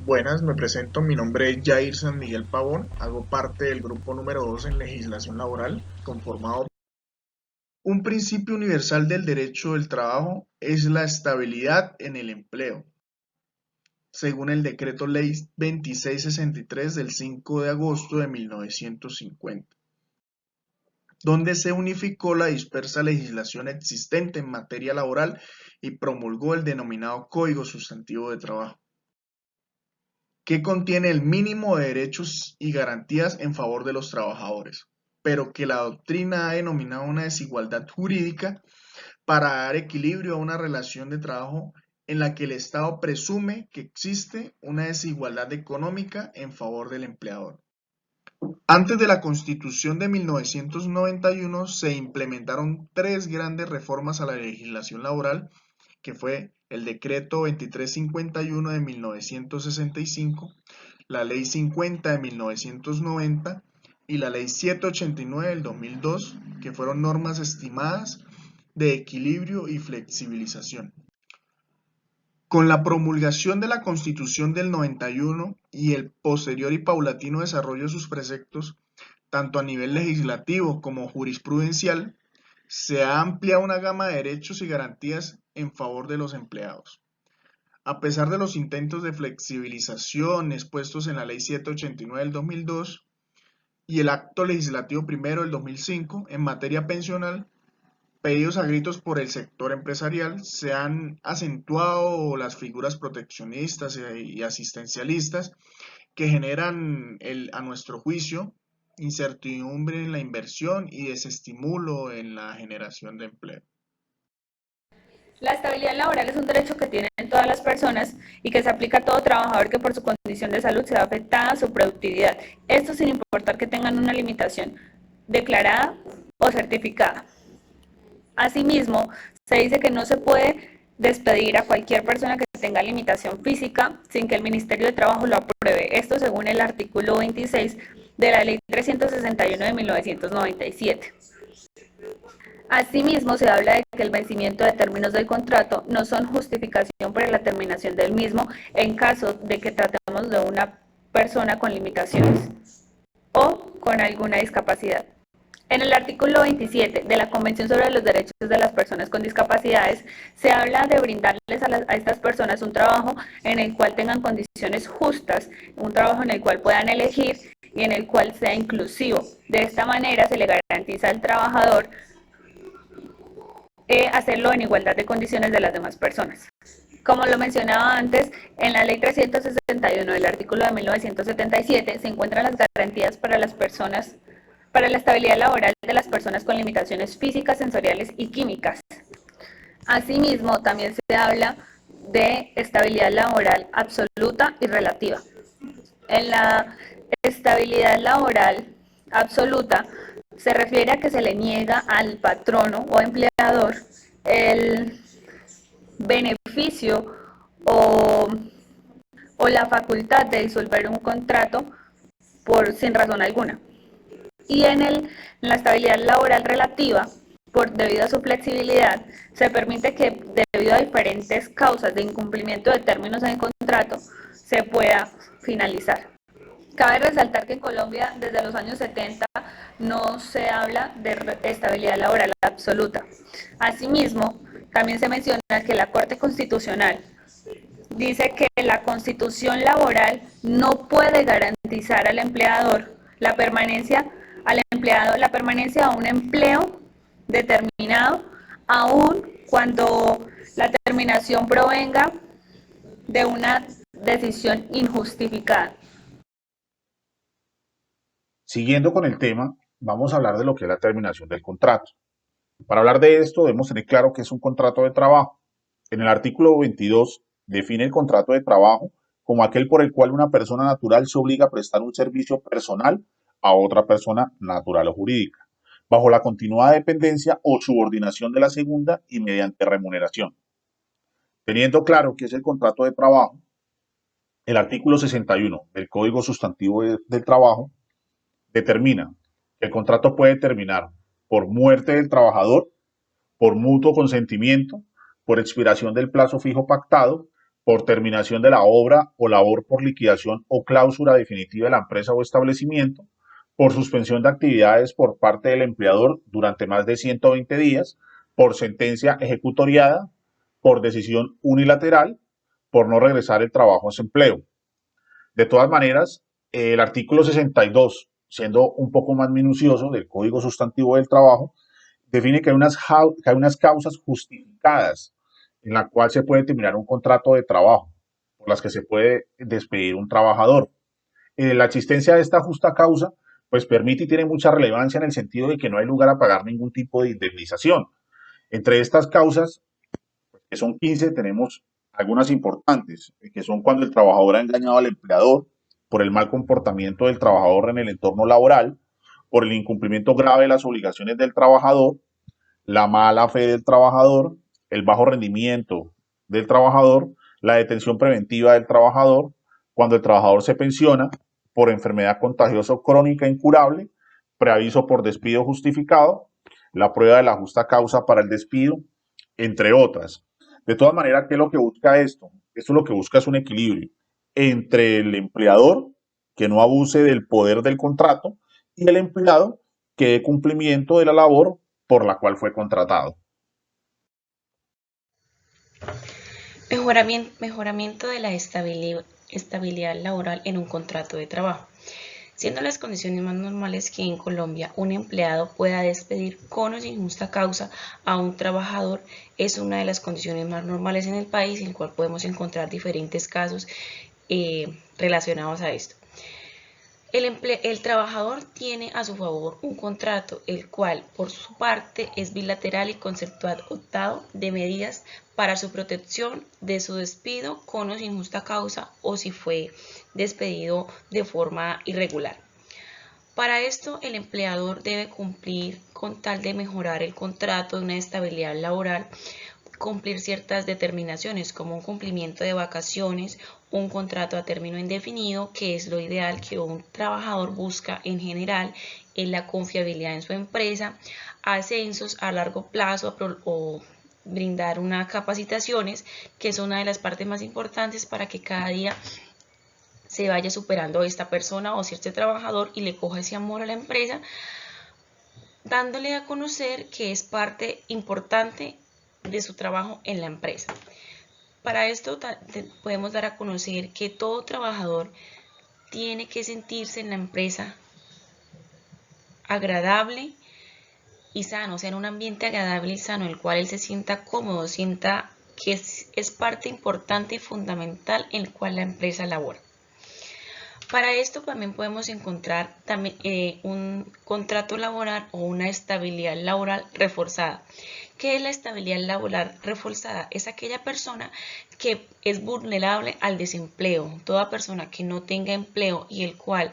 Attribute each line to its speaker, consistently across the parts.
Speaker 1: Buenas, me presento, mi nombre es Jair San Miguel Pavón, hago parte del grupo número 2 en legislación laboral, conformado. Un principio universal del derecho del trabajo es la estabilidad en el empleo, según el decreto ley 2663 del 5 de agosto de 1950, donde se unificó la dispersa legislación existente en materia laboral y promulgó el denominado Código Sustantivo de Trabajo, que contiene el mínimo de derechos y garantías en favor de los trabajadores, pero que la doctrina ha denominado una desigualdad jurídica para dar equilibrio a una relación de trabajo en la que el Estado presume que existe una desigualdad económica en favor del empleador. Antes de la Constitución de 1991 se implementaron tres grandes reformas a la legislación laboral, que fue el Decreto 2351 de 1965, la Ley 50 de 1990 y la Ley 789 del 2002, que fueron normas estimadas de equilibrio y flexibilización. Con la promulgación de la Constitución del 91 y el posterior y paulatino desarrollo de sus preceptos, tanto a nivel legislativo como jurisprudencial, se ha ampliado una gama de derechos y garantías en favor de los empleados. A pesar de los intentos de flexibilización expuestos en la Ley 789 del 2002 y el Acto Legislativo primero del 2005 en materia pensional, pedidos a gritos por el sector empresarial, se han acentuado las figuras proteccionistas y asistencialistas que generan, a nuestro juicio, incertidumbre en la inversión y desestimulo en la generación de empleo.
Speaker 2: La estabilidad laboral es un derecho que tienen todas las personas y que se aplica a todo trabajador que por su condición de salud se ve afectada a su productividad. Esto sin importar que tengan una limitación declarada o certificada. Asimismo, se dice que no se puede despedir a cualquier persona que tenga limitación física sin que el Ministerio de Trabajo lo apruebe. Esto según el artículo 26 de la Ley 361 de 1997. Asimismo, se habla de que el vencimiento de términos del contrato no son justificación para la terminación del mismo en caso de que tratemos de una persona con limitaciones o con alguna discapacidad. En el artículo 27 de la Convención sobre los Derechos de las Personas con Discapacidades se habla de brindarles a estas personas un trabajo en el cual tengan condiciones justas, un trabajo en el cual puedan elegir y en el cual sea inclusivo. De esta manera se le garantiza al trabajador hacerlo en igualdad de condiciones de las demás personas. Como lo mencionaba antes, en la Ley 361 del artículo de 1977 se encuentran las garantías para las personas, para la estabilidad laboral de las personas con limitaciones físicas, sensoriales y químicas. Asimismo, también se habla de estabilidad laboral absoluta y relativa. En la estabilidad laboral absoluta se refiere a que se le niega al patrono o empleador el beneficio o, o la facultad de disolver un contrato sin razón alguna. Y en la estabilidad laboral relativa, debido a su flexibilidad, se permite que debido a diferentes causas de incumplimiento de términos en el contrato, se pueda finalizar. Cabe resaltar que en Colombia desde los años 70 no se habla de estabilidad laboral absoluta. Asimismo, también se menciona que la Corte Constitucional dice que la Constitución laboral no puede garantizar al empleador la permanencia la permanencia a un empleo determinado, aun cuando la terminación provenga de una decisión injustificada.
Speaker 3: Siguiendo con el tema, vamos a hablar de lo que es la terminación del contrato. Para hablar de esto debemos tener claro que es un contrato de trabajo. En el artículo 22 define el contrato de trabajo como aquel por el cual una persona natural se obliga a prestar un servicio personal a otra persona natural o jurídica, bajo la continuada dependencia o subordinación de la segunda y mediante remuneración. Teniendo claro qué es el contrato de trabajo, el artículo 61 del Código Sustantivo del Trabajo determina que el contrato puede terminar por muerte del trabajador, por mutuo consentimiento, por expiración del plazo fijo pactado, por terminación de la obra o labor por liquidación o cláusula definitiva de la empresa o establecimiento, por suspensión de actividades por parte del empleador durante más de 120 días, por sentencia ejecutoriada, por decisión unilateral, por no regresar el trabajo a su empleo. De todas maneras, el artículo 62, siendo un poco más minucioso del Código Sustantivo del Trabajo, define que hay unas causas justificadas en la cual se puede terminar un contrato de trabajo, por las que se puede despedir un trabajador. La existencia de esta justa causa, pues permite y tiene mucha relevancia en el sentido de que no hay lugar a pagar ningún tipo de indemnización. Entre estas causas, que son 15, tenemos algunas importantes, que son cuando el trabajador ha engañado al empleador por el mal comportamiento del trabajador en el entorno laboral, por el incumplimiento grave de las obligaciones del trabajador, la mala fe del trabajador, el bajo rendimiento del trabajador, la detención preventiva del trabajador, cuando el trabajador se pensiona por enfermedad contagiosa o crónica incurable, preaviso por despido justificado, la prueba de la justa causa para el despido, entre otras. De todas maneras, ¿qué es lo que busca esto? Esto lo que busca es un equilibrio entre el empleador, que no abuse del poder del contrato, y el empleado, que dé cumplimiento de la labor por la cual fue contratado.
Speaker 4: Mejoramiento de la estabilidad laboral en un contrato de trabajo. Siendo las condiciones más normales que en Colombia un empleado pueda despedir con o sin justa causa a un trabajador, es una de las condiciones más normales en el país, en el cual podemos encontrar diferentes casos relacionados a esto. El trabajador tiene a su favor un contrato, el cual por su parte es bilateral y concertado de medidas para su protección de su despido con o sin justa causa o si fue despedido de forma irregular. Para esto, el empleador debe cumplir con tal de mejorar el contrato de una estabilidad laboral, cumplir ciertas determinaciones como un cumplimiento de vacaciones, un contrato a término indefinido, que es lo ideal que un trabajador busca en general, en la confiabilidad en su empresa, ascensos a largo plazo o brindar unas capacitaciones, que es una de las partes más importantes para que cada día se vaya superando esta persona o cierto trabajador y le coja ese amor a la empresa, dándole a conocer que es parte importante de su trabajo en la empresa. Para esto podemos dar a conocer que todo trabajador tiene que sentirse en la empresa agradable y sano, o sea, en un ambiente agradable y sano, en el cual él se sienta cómodo, sienta que es parte importante y fundamental en el cual la empresa labora. Para esto también podemos encontrar un contrato laboral o una estabilidad laboral reforzada. ¿Qué es la estabilidad laboral reforzada? Es aquella persona que es vulnerable al desempleo. Toda persona que no tenga empleo y el cual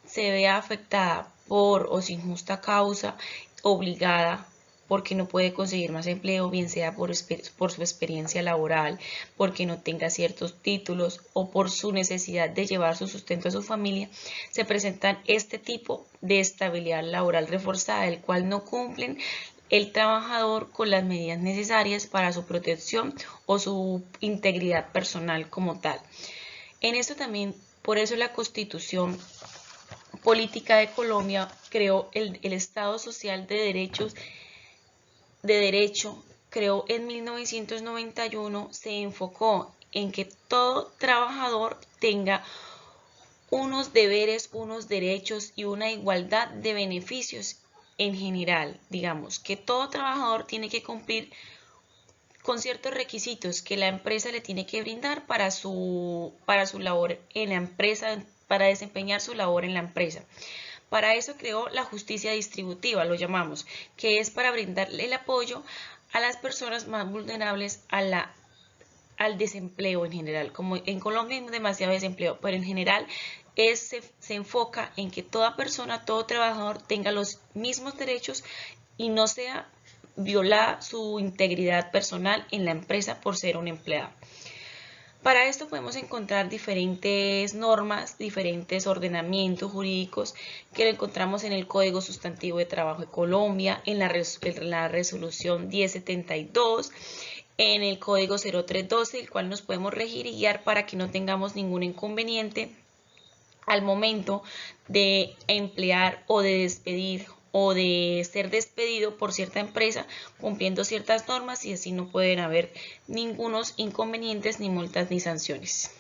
Speaker 4: se vea afectada por o sin justa causa, obligada, porque no puede conseguir más empleo, bien sea por su experiencia laboral, porque no tenga ciertos títulos o por su necesidad de llevar su sustento a su familia, se presentan este tipo de estabilidad laboral reforzada, el cual no cumplen el trabajador con las medidas necesarias para su protección o su integridad personal como tal. En esto también, por eso la Constitución Política de Colombia creó el Estado Social de Derecho, creó en 1991, se enfocó en que todo trabajador tenga unos deberes, unos derechos y una igualdad de beneficios en general. Digamos que todo trabajador tiene que cumplir con ciertos requisitos que la empresa le tiene que brindar para su labor en la empresa, para desempeñar su labor en la empresa. Para eso creó la justicia distributiva, lo llamamos, que es para brindarle el apoyo a las personas más vulnerables al desempleo en general. Como en Colombia hay demasiado desempleo, pero en general se enfoca en que toda persona, todo trabajador tenga los mismos derechos y no sea violada su integridad personal en la empresa por ser un empleado. Para esto podemos encontrar diferentes normas, diferentes ordenamientos jurídicos que lo encontramos en el Código Sustantivo de Trabajo de Colombia, en la resolución 1072, en el código 0312, el cual nos podemos regir y guiar para que no tengamos ningún inconveniente al momento de emplear o de despedir o de ser despedido por cierta empresa cumpliendo ciertas normas, y así no pueden haber ningunos inconvenientes, ni multas, ni sanciones.